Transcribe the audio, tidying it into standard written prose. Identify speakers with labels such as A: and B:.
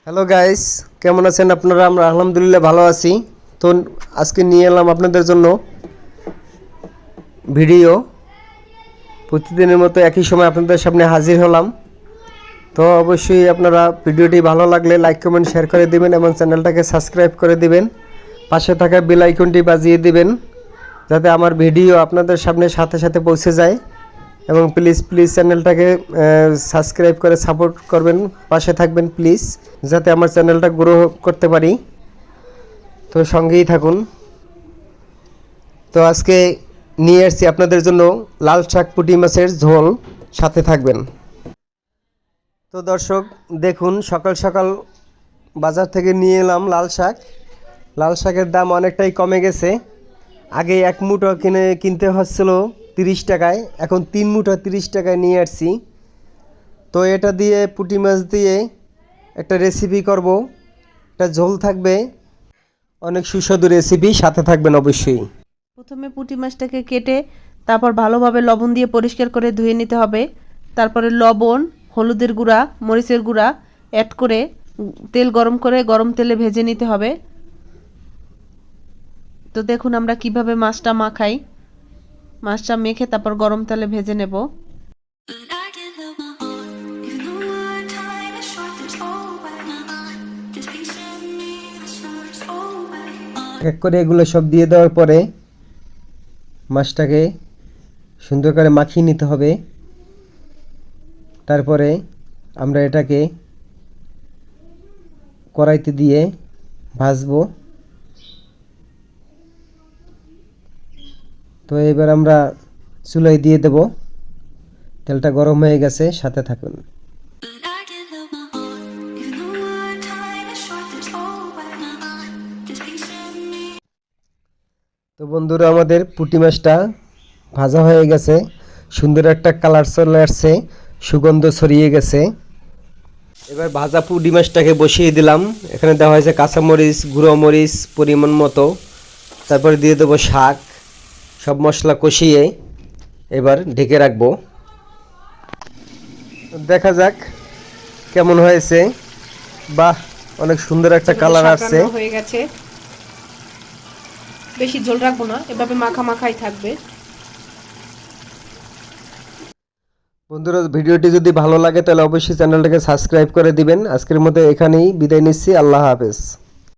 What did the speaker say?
A: Hello guys, কেমন আছেন আপনারা? আমরা আলহামদুলিল্লাহ ভালো আছি। তো আজকে নিয়ে এলাম আপনাদের জন্য ভিডিও। প্রতিদিনের মতো একই সময় আপনাদের সামনে হাজির হলাম। তো অবশ্যই আপনারা ভিডিওটি ভালো লাগলে লাইক কমেন্ট শেয়ার করে দিবেন এবং চ্যানেলটাকে সাবস্ক্রাইব করে দিবেন। পাশে থাকা বেল আইকনটি বাজিয়ে দিবেন যাতে আমার ভিডিও আপনাদের সামনে সাথে সাথে পৌঁছে যায়। এবং প্লিজ চ্যানেলটাকে সাবস্ক্রাইব করে সাপোর্ট করবেন, পাশে থাকবেন প্লিজ, যাতে আমার চ্যানেলটা গ্রো করতে পারি। তো সঙ্গেই থাকুন। তো আজকে নিয়ে আসছি আপনাদের জন্য লাল শাক পুঁটি মাছের ঝোল, সাথে থাকবেন। তো দর্শক দেখুন, সকাল সকাল বাজার থেকে নিয়ে এলাম লাল শাক। লাল শাকের দাম অনেকটাই কমে গেছে। আগে এক মুঠো কিনতে হচ্ছিল 30 টাকায়, এখন 3 মুঠো 30 টাকায় নিয়ে আসছি। তো এটা দিয়ে পুঁটি মাছ দিয়ে একটা রেসিপি করব, একটা ঝোল থাকবে, অনেক সুস্বাদু রেসিপি, সাথে থাকবেন অবশ্যই।
B: প্রথমে পুঁটি মাছটাকে কেটে তারপর ভালোভাবে লবণ দিয়ে পরিষ্কার করে ধুয়ে নিতে হবে। তারপরে লবণ, হলুদের গুঁড়া, মরিচের গুঁড়া অ্যাড করে তেল গরম করে গরম তেলে ভেজে নিতে হবে। তো দেখুন আমরা কিভাবে মাছটা মাখাই। মাছটা মেখে তারপর গরম তেলে ভেজে নেব।
A: এক করে এগুলো সব দিয়ে দেওয়ার পরে মাছটাকে সুন্দর করে মাখিয়ে নিতে হবে। তারপরে আমরা এটাকে কড়াইতে দিয়ে ভাজবো। তো এবার আমরা চুলায় দিয়ে দেব। তেলটা গরম হয়ে গেছে, সাথে থাকুন। তো বন্ধুরা, আমাদের পুঁটি মাছটা ভাজা হয়ে গেছে, সুন্দর একটা কালার চলে আসছে, সুগন্ধ ছড়িয়ে গেছে। এবার ভাজা পুঁটি মাছটাকে বসিয়ে দিলাম। এখানে দেওয়া হয়েছে কাঁচামরিচ, গুঁড়ো মরিচ পরিমাণ মতো, তারপরে দিয়ে দেবো শাক। সব মশলা কষিয়ে এবার ঢেকে রাখবো। দেখা যাক কেমন হয়েছে। বাহ, অনেক সুন্দর একটা কালার আসছে।
B: হয়ে গেছে, বেশি ঝোল রাখবো না, এভাবে মাখা মাখাই থাকবে।
A: বন্ধুরা, ভিডিওটি যদি ভালো লাগে তাহলে অবশ্যই চ্যানেলটাকে সাবস্ক্রাইব করে দিবেন। আজকের মতো এখানেই বিদায় নিচ্ছি। আল্লাহ হাফেজ।